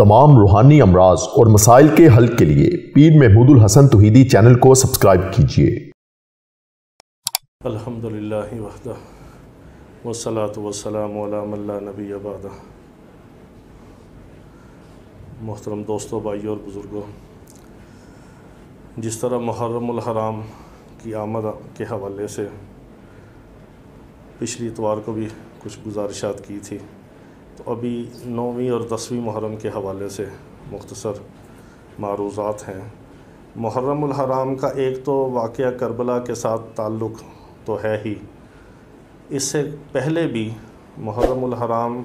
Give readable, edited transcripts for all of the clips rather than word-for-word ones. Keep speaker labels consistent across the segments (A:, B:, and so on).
A: तमाम रूहानी अमराज और मसाइल के हल के लिए पीर महमूदुल हसन तौहीदी चैनल को सब्सक्राइब कीजिए।
B: अल्हम्दुलिल्लाहि वहदा वस्सलातु वस्सलामु अला मन ला नबिय्य बअदा। मोहतरम दोस्तों, भाइयों और बुज़ुर्गों, जिस तरह मुहर्रमुल हराम की आमद के हवाले से पिछली इतवार को भी कुछ गुजारिशात की थी, तो अभी 9वीं और 10वीं मुहर्रम के हवाले से मुख्तसर मारूज़ात हैं। मुहर्रमुल हराम का एक तो वाक़या करबला के साथ ताल्लुक़ तो है ही, इससे पहले भी मुहर्रमुल हराम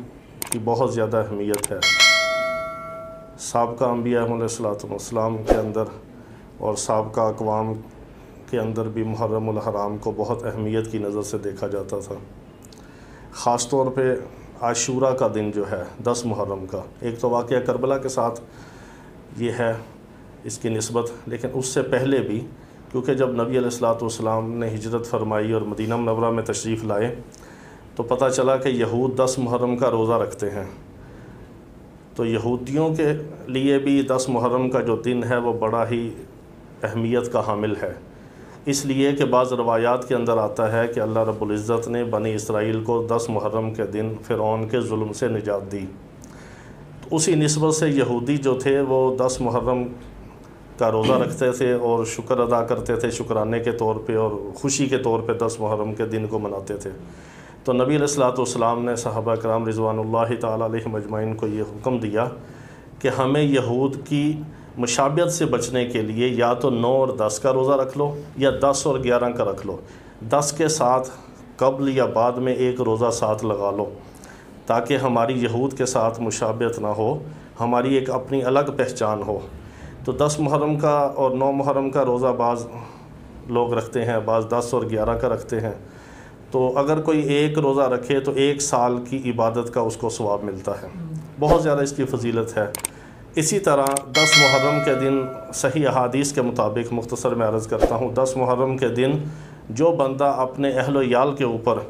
B: की बहुत ज़्यादा अहमियत है। साबका अंबिया अलैहिस्सलाम के अंदर और साबका अक़वाम के अंदर भी मुहर्रमुल हराम को बहुत अहमियत की नज़र से देखा जाता था। ख़ास तौर पे आशूरा का दिन जो है 10 मुहर्रम का, एक तो वाक़या करबला के साथ ये है इसकी निस्बत, लेकिन उससे पहले भी, क्योंकि जब नबी अलैहिस्सलाम ने हिजरत फरमाई और मदीना मुनव्वरा में तशरीफ़ लाए तो पता चला कि यहूद 10 मुहर्रम का रोज़ा रखते हैं। तो यहूदियों के लिए भी 10 मुहर्रम का जो दिन है वो बड़ा ही अहमियत का हामिल है, इसलिए कि बाज़ रवायात के अंदर आता है कि अल्लाह रब्बुल इज़्ज़त ने बनी इसराइल को 10 मुहर्रम के दिन फ़िरौन के जुल्म से निजात दी। तो उसी निस्बत से यहूदी जो थे वो 10 मुहर्रम का रोज़ा रखते थे और शुक्र अदा करते थे, शुक्राने के तौर पे और ख़ुशी के तौर पे 10 मुहर्रम के दिन को मनाते थे। तो नबी अलैहिस्सलाम ने सहाबा कराम रिज़वानुल्लाहि ताला अलैहिम अजमाइन को ये हुक्म दिया कि हमें यहूद की मुशाबियत से बचने के लिए या तो 9 और 10 का रोज़ा रख लो या 10 और 11 का रख लो। 10 के साथ कब्ल या बाद में एक रोज़ा साथ लगा लो, ताकि हमारी यहूद के साथ मुशाबियत ना हो, हमारी एक अपनी अलग पहचान हो। तो 10 मुहर्रम का और 9 मुहर्रम का रोज़ा बाज़ लोग रखते हैं, बाज़ 10 और 11 का रखते हैं। तो अगर कोई एक रोज़ा रखे तो 1 साल की इबादत का उसको सवाब मिलता है। बहुत ज़्यादा इसकी फजीलत है। इसी तरह 10 मुहर्रम के दिन सही अहादीस के मुताबिक मुख्तसर में अर्ज़ करता हूँ, 10 मुहर्रम के दिन जो बंदा अपने अहल याल के ऊपर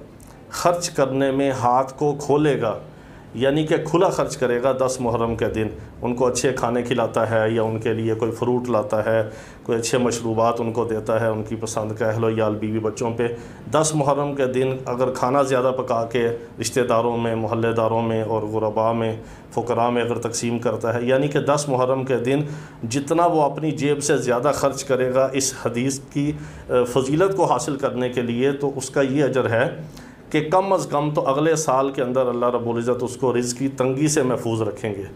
B: ख़र्च करने में हाथ को खोलेगा, यानी कि खुला ख़र्च करेगा 10 मुहर्रम के दिन, उनको अच्छे खाने खिलाता है या उनके लिए कोई फ़्रूट लाता है, कोई अच्छे मशरूबात उनको देता है उनकी पसंद का, अहल याल बीवी बच्चों पे 10 मुहर्रम के दिन अगर खाना ज़्यादा पका के रिश्तेदारों में, मोहल्लेदारों में और गुरबा में, फ़ुक़रा में अगर तकसीम करता है, यानी कि 10 मुहर्रम के दिन जितना वो अपनी जेब से ज़्यादा ख़र्च करेगा इस हदीस की फ़जीलत को हासिल करने के लिए, तो उसका ये अजर है कि कम अज़ कम तो अगले साल के अंदर अल्लाह रब्बुल इज़्ज़त उसको रिज़्क़ की तंगी से महफूज रखेंगे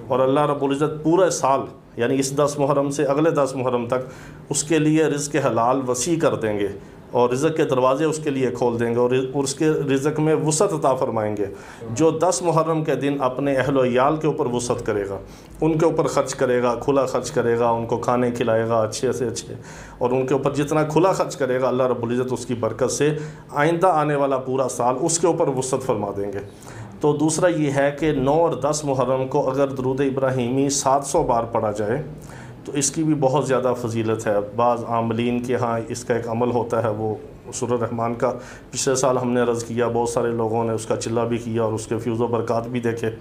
B: और अल्लाह रब्बुल इज़्ज़त पूरे साल, यानी इस 10 मुहर्रम से अगले 10 मुहर्रम तक उसके लिए रिज़्क़ हलाल वसी कर देंगे और रिज़्क़ के दरवाज़े उसके लिए खोल देंगे और उसके रिज़्क़ में वसअत अता फरमाएंगे। जो 10 मुहर्रम के दिन अपने अहल याल के ऊपर वसअत करेगा, उनके ऊपर ख़र्च करेगा, खुला ख़र्च करेगा, उनको खाने खिलाएगा अच्छे से अच्छे, और उनके ऊपर जितना खुला ख़र्च करेगा अल्लाह रब्बुल इज़्ज़त उसकी बरकत से आइंदा आने वाला पूरा साल उसके ऊपर वसअत फरमा देंगे। तो दूसरा ये है कि 9 और 10 मुहर्रम को अगर दुरूद इब्राहीमी 700 बार पढ़ा जाए तो इसकी भी बहुत ज़्यादा फजीलत है। बाज़ आमलीन के यहाँ इसका एक अमल होता है, वो सूरह रहमान का पिछले साल हमने अर्ज़ किया, बहुत सारे लोगों ने उसका चिल्ला भी किया और उसके फ्यूज़ व बरक़ात भी देखे।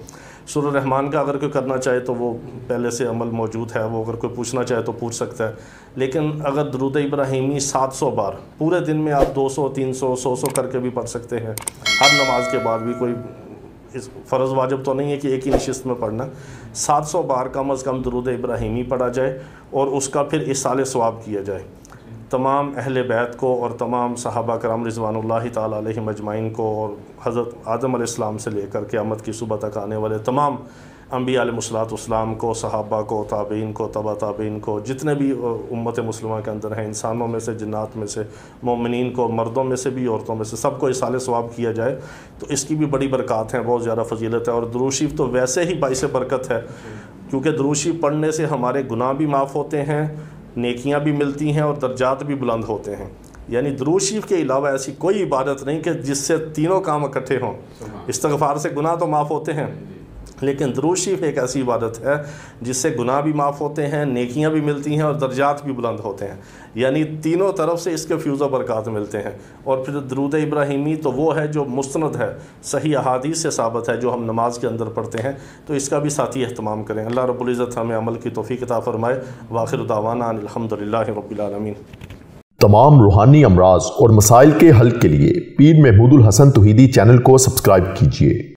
B: सूरह रहमान का अगर कोई करना चाहे तो वो पहले से अमल मौजूद है, वो अगर कोई पूछना चाहे तो पूछ सकता है। लेकिन अगर दुरूद इब्राहीमी 700 बार पूरे दिन में आप 200, 300, 100 करके भी पढ़ सकते हैं, हर नमाज के बाद भी, कोई इस फ़र्ज़ वाजिब तो नहीं है कि एक ही नशिस्त में पढ़ना। 700 बार कम अज़ कम दुरूद इब्राहीमी पढ़ा जाए और उसका फिर इसाले सवाब किया जाए। तमाम अहले बैत को और तमाम सहाबा कराम रिज़वानुल्लाहि ताला अलैहिम अजमाइन को और हज़रत आदम अलैहिस्सलाम से लेकर क़यामत की सुबह तक आने वाले तमाम अंबिया अलैहिस्सलाम को, सहाबा को, ताबीन को, तबा ताबीन को, जितने भी उम्मत मुस्लिमा के अंदर हैं, इंसानों में से, जिन्नात में से, मोमिनीन को, मर्दों में से भी, औरतों में से, सबको इसाले सवाब किया जाए तो इसकी भी बड़ी बरक़ात हैं, बहुत ज़्यादा फजीलत है। और दुरूद शरीफ तो वैसे ही बाइस बरकत है, क्योंकि दुरूद शरीफ पढ़ने से हमारे गुनाह भी माफ़ होते हैं, नेकियां भी मिलती हैं और दर्जात भी बुलंद होते हैं। यानी दुरूद शरीफ के अलावा ऐसी कोई इबादत नहीं कि जिससे तीनों काम इकट्ठे हों। इस्तिग़फ़ार से गुनाह तो माफ़ होते हैं, لیکن درود شریف ایک ایسی عبادت ہے جس سے گناہ بھی معاف ہوتے ہیں، نیکیاں بھی ملتی ہیں اور درجات بھی بلند ہوتے ہیں، یعنی تینوں طرف سے اس کے فیوز و برکات ملتے ہیں۔ اور پھر درود ابراہیمی تو وہ ہے جو مستند ہے، صحیح احادیث سے ثابت ہے، جو ہم نماز کے اندر پڑھتے ہیں، تو اس کا بھی ساتھی اہتمام کریں۔ اللہ رب العزت ہمیں عمل کی توفیق عطا فرمائے۔ وآخر دعوانا ان الحمدللہ رب العالمین۔
A: تمام روحانی امراض اور مسائل کے حل کے لیے پیر محمود الحسن توحیدی چینل کو سبسکرائب کیجیے۔